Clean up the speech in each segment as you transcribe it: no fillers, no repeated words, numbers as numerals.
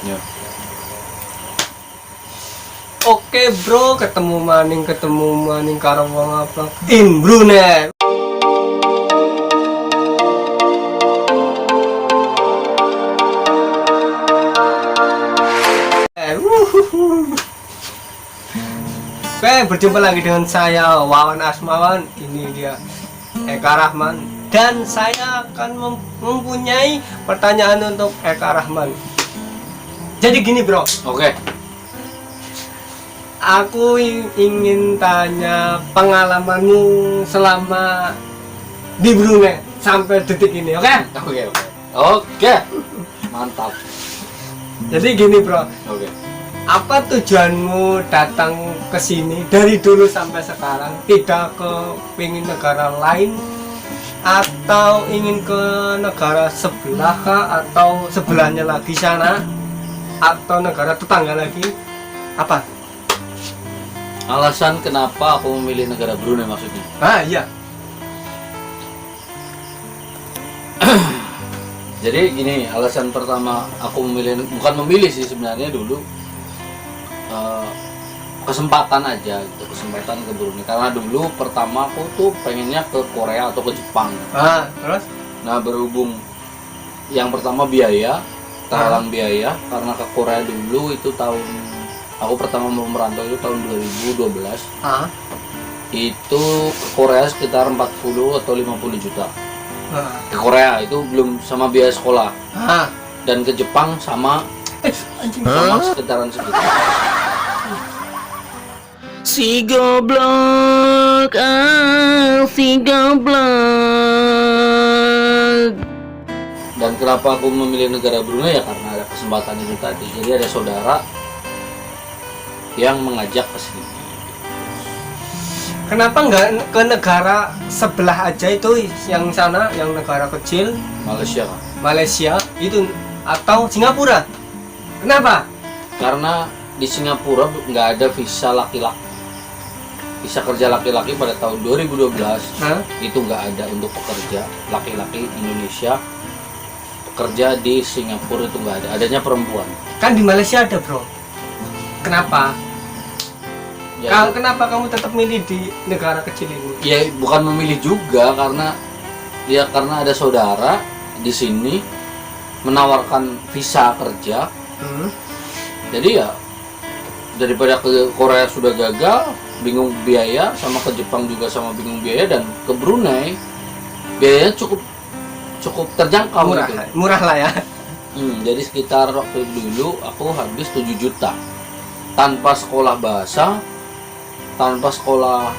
Ya. Oke bro, ketemu maning karo wong apa in Brunei. Oke, berjumpa lagi dengan saya Wawan Asmawan. Ini dia Eka Rahman. Dan saya akan mempunyai pertanyaan untuk Eka Rahman. Jadi gini bro. Oke. Aku ingin tanya pengalamanmu selama di Brunei sampai detik ini, oke? Oke. Mantap. Jadi gini bro, Oke. apa tujuanmu datang ke sini dari dulu sampai sekarang? Tidak ke pengen negara lain atau ingin ke negara sebelah kah? Atau sebelahnya lagi sana atau negara tetangga lagi? Apa? Alasan kenapa aku memilih negara Brunei maksudnya? Ah iya. Jadi gini, alasan pertama aku memilih, bukan memilih sih sebenarnya dulu, kesempatan aja gitu, kesempatan ke Brunei. Karena dulu pertama aku tuh pengennya ke Korea atau ke Jepang. Terus? Nah berhubung yang pertama biaya, terhalang biaya, karena ke Korea dulu itu aku pertama mau merantau itu tahun 2012. Itu ke Korea sekitar 40 atau 50 juta. Ke Korea itu belum sama biaya sekolah. Dan ke Jepang sama sekitaran segitu. Si goblok, si goblok. Dan kenapa aku memilih negara Brunei ya karena ada kesempatan itu tadi. Jadi ada saudara yang mengajak ke sini. Kenapa nggak ke negara sebelah aja itu, yang sana, yang negara kecil, Malaysia kan? Malaysia itu atau Singapura? Kenapa? Karena di Singapura nggak ada visa laki-laki, visa kerja laki-laki pada tahun 2012. Itu nggak ada untuk pekerja laki-laki Indonesia pekerja di Singapura, itu nggak ada, adanya perempuan. Kan di Malaysia ada bro. Kenapa? Ya, Kenapa kamu tetap milih di negara kecil ini? ya bukan memilih juga, karena ada saudara di sini menawarkan visa kerja. Jadi ya daripada ke Korea sudah gagal, bingung biaya, sama ke Jepang juga sama bingung biaya, dan ke Brunei biayanya cukup terjangkau, murah lah ya. Jadi sekitar waktu dulu aku habis 7 juta tanpa sekolah bahasa, tanpa sekolah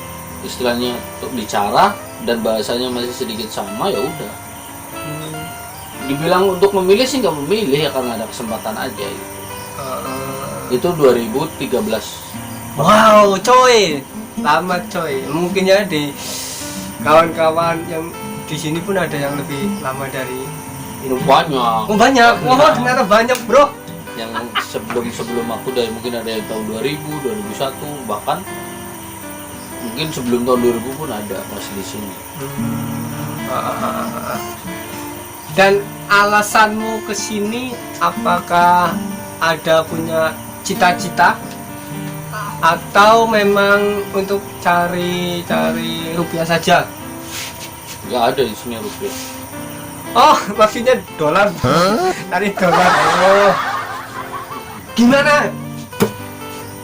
istilahnya untuk bicara, dan bahasanya masih sedikit sama. Ya udah, dibilang untuk memilih sih nggak memilih ya, karena ada kesempatan aja gitu. Itu 2013. Wow coy, lama coy. Mungkin ya di kawan-kawan yang di sini pun ada yang lebih lama dari ini. Banyak. Oh banyak, ternyata banyak bro. Yang sebelum aku dari mungkin ada yang tahun 2000, 2001, bahkan mungkin sebelum tahun 2000 pun ada masih di sini. Dan alasanmu ke sini, apakah ada punya cita-cita atau memang untuk cari rupiah saja? Nggak ada di sini rupiah. Oh, maksudnya dolar. Cari dolar. Oh. Gimana?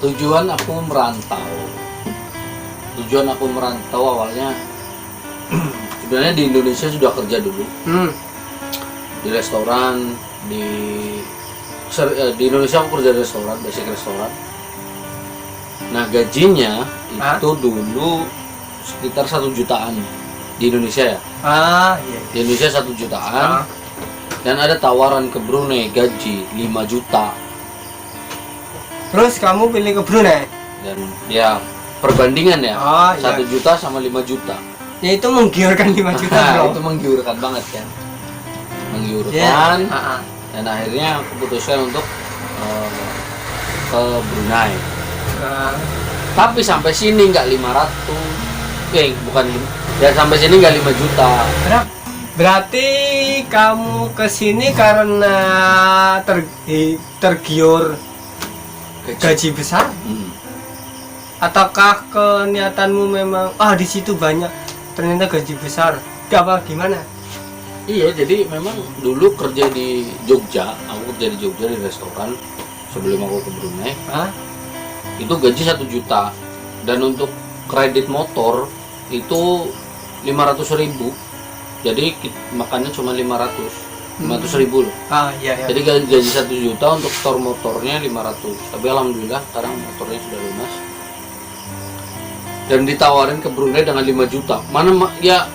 Tujuan aku merantau awalnya sebenarnya di Indonesia sudah kerja dulu. Di restoran, di Indonesia aku kerja di restoran, basic restoran. Nah gajinya itu dulu sekitar 1 jutaan di Indonesia ya. Iya. Di Indonesia 1 jutaan. Dan ada tawaran ke Brunei gaji 5 juta. Terus kamu pilih ke Brunei? Dan ya perbandingan ya, 1 iya. juta sama 5 juta. Ya itu menggiurkan 5 juta bro. Itu menggiurkan banget kan. Menggiurkan. Dan akhirnya aku putuskan untuk ke Brunei. Tapi sampai sini nggak 500. Bukan. Ya sampai sini nggak 5 juta. Berapa? Berarti kamu kesini karena tergiur gaji besar? Ataukah keniatanmu memang di situ banyak ternyata gaji besar? Apa gimana? Iya, jadi memang dulu kerja di Jogja, aku kerja di Jogja di restoran sebelum aku ke Brunei. Itu gaji 1 juta, dan untuk kredit motor itu 500.000. Jadi makannya cuma 500.000 loh. Iya. Jadi gaji 1 juta untuk store motornya 500. Tapi alhamdulillah sekarang motornya sudah lunas. Dan ditawarin ke Brunei dengan 5 juta. Ya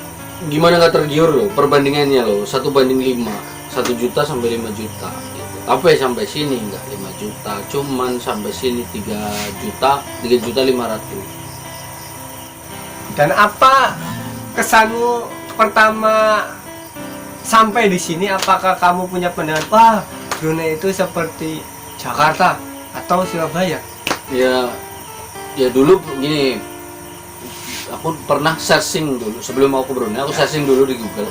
gimana nggak tergiur loh perbandingannya loh, 1:5, 1 juta sampai 5 juta gitu. Tapi sampai sini nggak 5 juta, cuman sampai sini 3.500.000. Dan apa kesanmu pertama sampai di sini? Apakah kamu punya pandangan Brunei itu seperti Jakarta atau Surabaya? Ya dulu gini, aku pernah searching dulu sebelum aku ke Brunei, aku searching dulu di Google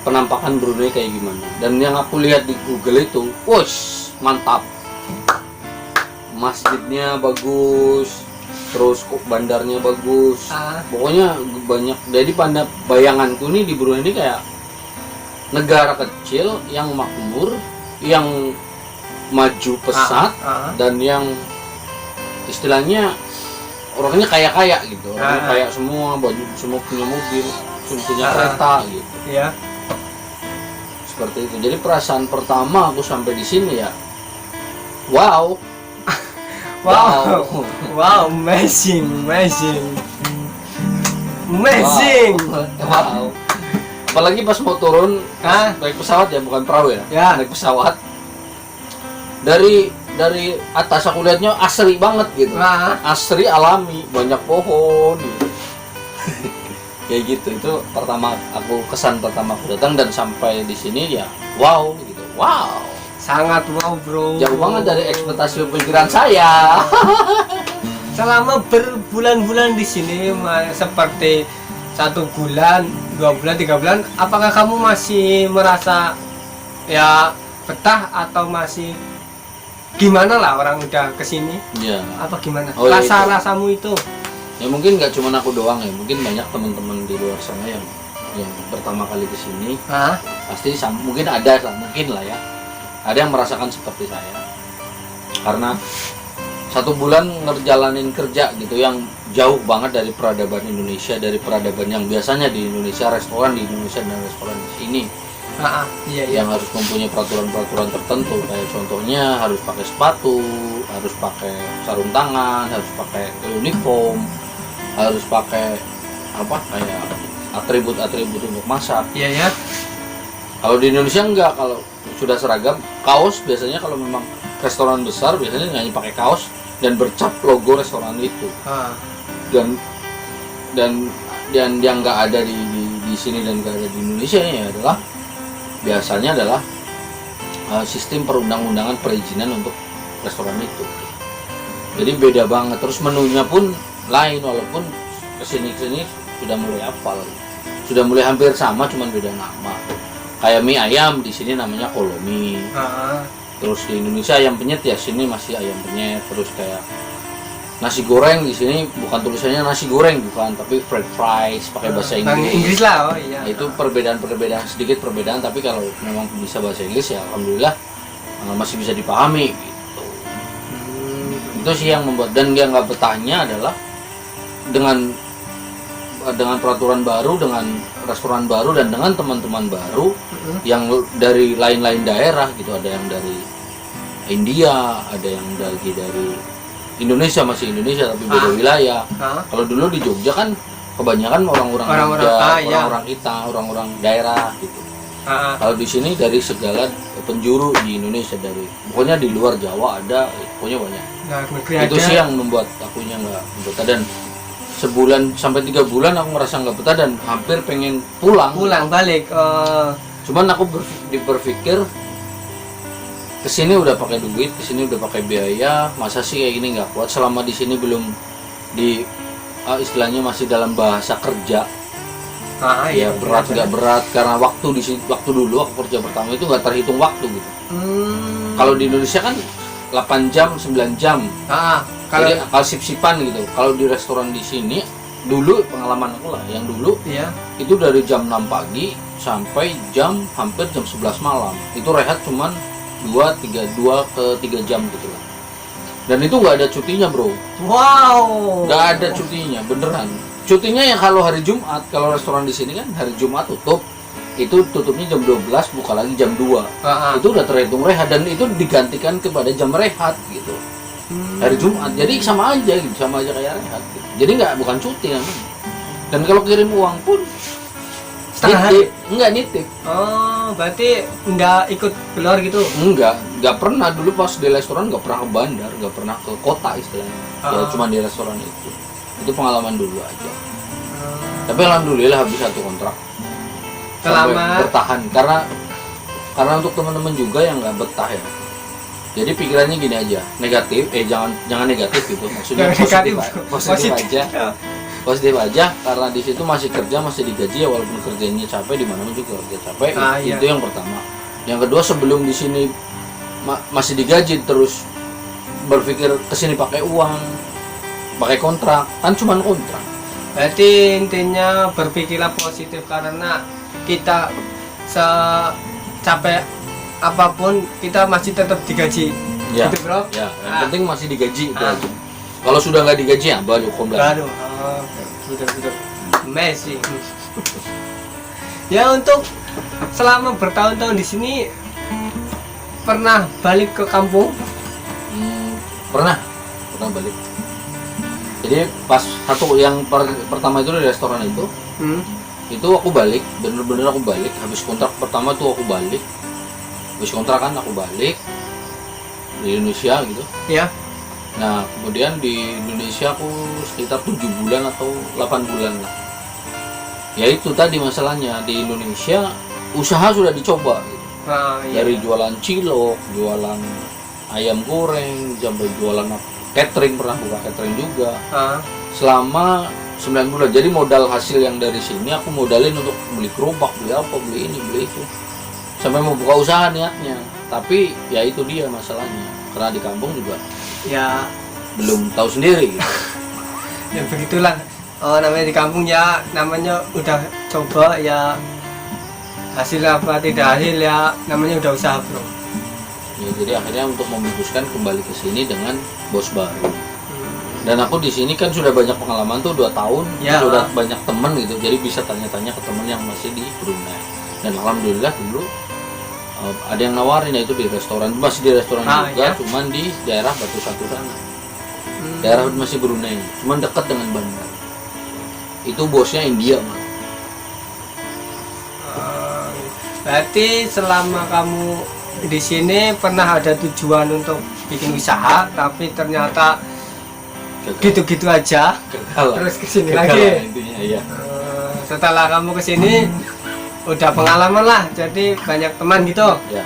penampakan Brunei kayak gimana, dan yang aku lihat di Google itu wush, mantap, masjidnya bagus, terus bandarnya bagus, pokoknya banyak. Jadi pada bayanganku nih di Brunei ini kayak negara kecil yang makmur, yang maju pesat, dan yang istilahnya orangnya kaya gitu, orangnya kaya semua, semua punya mobil, punya kereta gitu. Iya. Seperti itu. Jadi perasaan pertama aku sampai di sini ya, wow, amazing. Wow. Apalagi pas mau turun, naik pesawat ya, bukan perahu ya, naik pesawat. Dari atas aku lihatnya asri banget gitu, asri alami, banyak pohon gitu. Kayak gitu. Itu kesan pertama aku datang, dan sampai di sini ya wow gitu. Wow, sangat wow bro, jauh banget dari ekspektasi pikiran saya. Selama berbulan-bulan di sini, seperti 1 bulan, 2 bulan, 3 bulan, apakah kamu masih merasa ya betah atau masih gimana lah orang udah kesini? Ya. Apa gimana? Ya Rasamu itu? Ya mungkin nggak cuma aku doang ya, mungkin banyak teman-teman di luar sana yang pertama kali kesini. Pasti mungkin ada lah ya. Ada yang merasakan seperti saya. Karena 1 bulan ngerjalanin kerja gitu yang jauh banget dari peradaban Indonesia, dari peradaban yang biasanya di Indonesia, restoran di Indonesia dan restoran di sini. Iya. Yang harus mempunyai peraturan-peraturan tertentu, kayak contohnya harus pakai sepatu, harus pakai sarung tangan, harus pakai uniform, harus pakai kayak atribut-atribut untuk masak. Iya ya. Kalau di Indonesia enggak, kalau sudah seragam, kaos biasanya kalau memang restoran besar biasanya hanya pakai kaos dan bercap logo restoran itu. Dan yang nggak ada di sini dan nggak ada di Indonesia ini adalah biasanya adalah sistem perundang-undangan perizinan untuk restoran itu. Jadi beda banget. Terus menunya pun lain, walaupun kesini sudah mulai hafal, sudah mulai hampir sama, cuman beda nama. Kayak mie ayam di sini namanya kolomi. Terus di Indonesia ayam penyet ya, sini masih ayam penyet. Terus kayak nasi goreng di sini bukan tulisannya nasi goreng, bukan, tapi fried fries pakai bahasa Inggris lah. Iya. Itu sedikit perbedaan, tapi kalau memang bisa bahasa Inggris ya alhamdulillah masih bisa dipahami gitu. Itu sih yang membuat, dan yang nggak betahnya adalah dengan peraturan baru, dengan restoran baru, dan dengan teman-teman baru yang dari lain-lain daerah gitu. Ada yang dari India, ada yang dari Indonesia, masih Indonesia tapi beda wilayah. Kalau dulu di Jogja kan kebanyakan orang-orang Jogja, orang-orang kita, orang-orang daerah gitu. Kalau di sini dari segala penjuru di Indonesia, pokoknya di luar Jawa ada, pokoknya banyak. Itu sih yang membuat akunya nggak betah, dan sebulan sampai 3 bulan aku merasa nggak betah dan hampir pengen pulang balik. Cuman aku berpikir kesini udah pakai duit, kesini udah pakai biaya, masa sih kayak gini nggak kuat selama di sini belum istilahnya masih dalam bahasa kerja, Ya berat nggak berat karena waktu waktu dulu aku kerja pertama itu nggak terhitung waktu gitu. Kalau di Indonesia kan 8 jam 9 jam. Kalau sip-sipan gitu. Kalau di restoran di sini dulu pengalaman aku lah yang dulu itu dari jam 6 pagi sampai hampir jam 11 malam. Itu rehat cuman 2 ke 3 jam gitu lah. Dan itu nggak ada cutinya, bro. Wow. Nggak ada cutinya, beneran. Cutinya yang kalau hari Jumat, kalau restoran di sini kan hari Jumat tutup. Itu tutupnya jam 12, buka lagi jam 2. Itu udah terhitung rehat dan itu digantikan kepada jam rehat gitu. Hari Jumat. Jadi sama aja gitu, sama aja kayak rehat gitu. Jadi bukan cuti namanya. Dan kalau kirim uang pun setengah hari? Enggak nitip. Oh, berarti enggak ikut keluar gitu? Enggak pernah. Dulu pas di restoran enggak pernah ke bandar, enggak pernah ke kota istilahnya. Ya cuma di restoran itu. Itu pengalaman dulu aja. Tapi alhamdulillah habis 1 kontrak. Selama bertahan karena untuk teman-teman juga yang nggak betah ya. Jadi pikirannya gini aja, negatif, jangan negatif gitu. Maksudnya positif aja. Positif aja karena di situ masih kerja, masih digaji ya walaupun kerjanya capek, di mana juga kerja capek. Itu yang pertama. Yang kedua, sebelum di sini masih digaji terus berpikir kesini pakai uang, pakai kontrak, kan cuma kontrak. Berarti intinya berpikirlah positif karena kita secapek apapun kita masih tetap digaji. Ya, gitu, bro. Ya, yang penting masih digaji itu aja. Kalau sudah nggak digaji ya baru komplain. Aduh, betul. Amazing. Ya, untuk selama bertahun-tahun di sini pernah balik ke kampung? Pernah balik. Jadi pas yang pertama itu di restoran itu aku balik, bener-bener aku balik. Habis kontrak pertama tuh aku balik. Habis kontrak kan aku balik di Indonesia gitu. Iya. Nah kemudian di Indonesia aku sekitar 7 bulan atau 8 bulan lah. Ya itu tadi masalahnya, di Indonesia usaha sudah dicoba gitu. Dari jualan cilok, jualan ayam goreng, sampai jualan catering, pernah buka catering juga. Selama 9 bulan. Jadi modal hasil yang dari sini aku modalin untuk beli gerobak, beli apa, beli ini, beli itu. Sampai mau buka usaha niatnya. Tapi ya itu dia masalahnya. Karena di kampung juga ya belum tahu sendiri gitu. Ya begitulah. Namanya di kampung ya, namanya udah coba ya, hasil apa tidak hasil ya namanya udah usaha, bro. Ya, jadi akhirnya untuk memutuskan kembali ke sini dengan bos baru. Dan aku di sini kan sudah banyak pengalaman tuh 2 tahun, sudah banyak temen gitu. Jadi bisa tanya-tanya ke temen yang masih di Brunei. Dan alhamdulillah dulu ada yang nawarin, yaitu di restoran, masih di restoran juga, cuman di daerah Batu Satu sana. Daerah masih Brunei, cuman dekat dengan bandar. Itu bosnya India mah. Berarti selama kamu di sini pernah ada tujuan untuk bikin usaha, tapi ternyata gitu-gitu aja. Terus kesini lagi. Intinya, iya. Setelah kamu kesini udah pengalaman lah, jadi banyak teman gitu. Ya.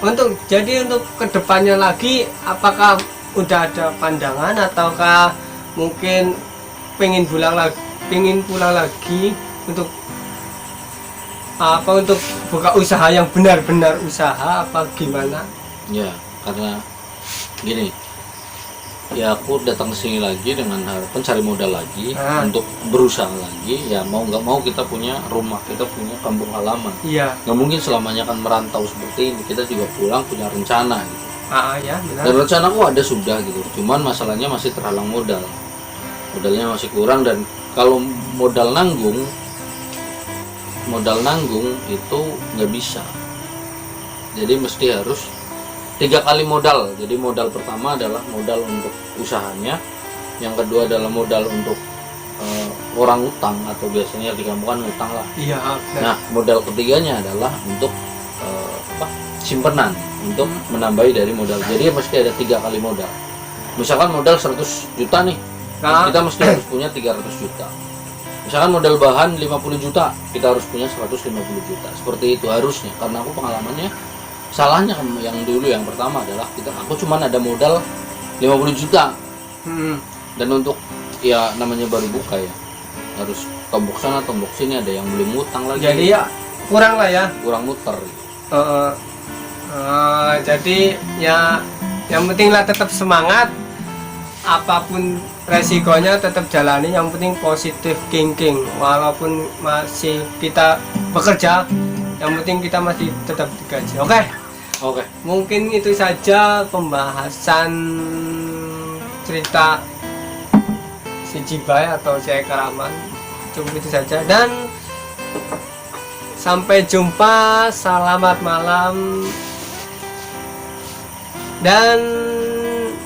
Untuk kedepannya lagi, apakah udah ada pandangan ataukah mungkin pengen pulang lagi untuk untuk buka usaha yang benar-benar usaha apa gimana? Ya, karena gini, ya aku datang ke sini lagi dengan harapan cari modal lagi untuk berusaha lagi. Ya mau nggak mau kita punya rumah, kita punya kampung halaman. Iya. Nggak mungkin selamanya kan merantau seperti ini. Kita juga pulang punya rencana gitu. Ya, benar. Dan rencana aku ada sudah gitu. Cuman masalahnya masih terhalang modal. Modalnya masih kurang, dan kalau modal nanggung itu nggak bisa. Jadi mesti harus 3 kali modal. Jadi modal pertama adalah modal untuk usahanya, yang kedua adalah modal untuk orang utang, atau biasanya di kampung kan utang lah. Iya. Nah modal ketiganya adalah untuk simpenan, untuk menambahi dari modal. Jadi mesti ada 3 kali modal. Misalkan modal 100 juta nih, kita mesti harus punya 300 juta. Misalkan modal bahan 50 juta, kita harus punya 150 juta. Seperti itu harusnya. Karena aku pengalamannya, salahnya yang dulu yang pertama adalah aku cuma ada modal 50 juta. Dan untuk ya namanya baru buka ya, harus tombok sana tombok sini, ada yang belum ngutang lagi. Jadi ya kurang lah ya. Kurang muter. Jadi ya yang penting lah tetap semangat, apapun resikonya tetap jalani, yang penting positif thinking. Walaupun masih kita bekerja, yang penting kita masih tetap digaji. Oke, mungkin itu saja pembahasan cerita si Jibai atau si Karaman. Cukup itu saja, dan sampai jumpa. Selamat malam dan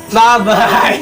bye bye.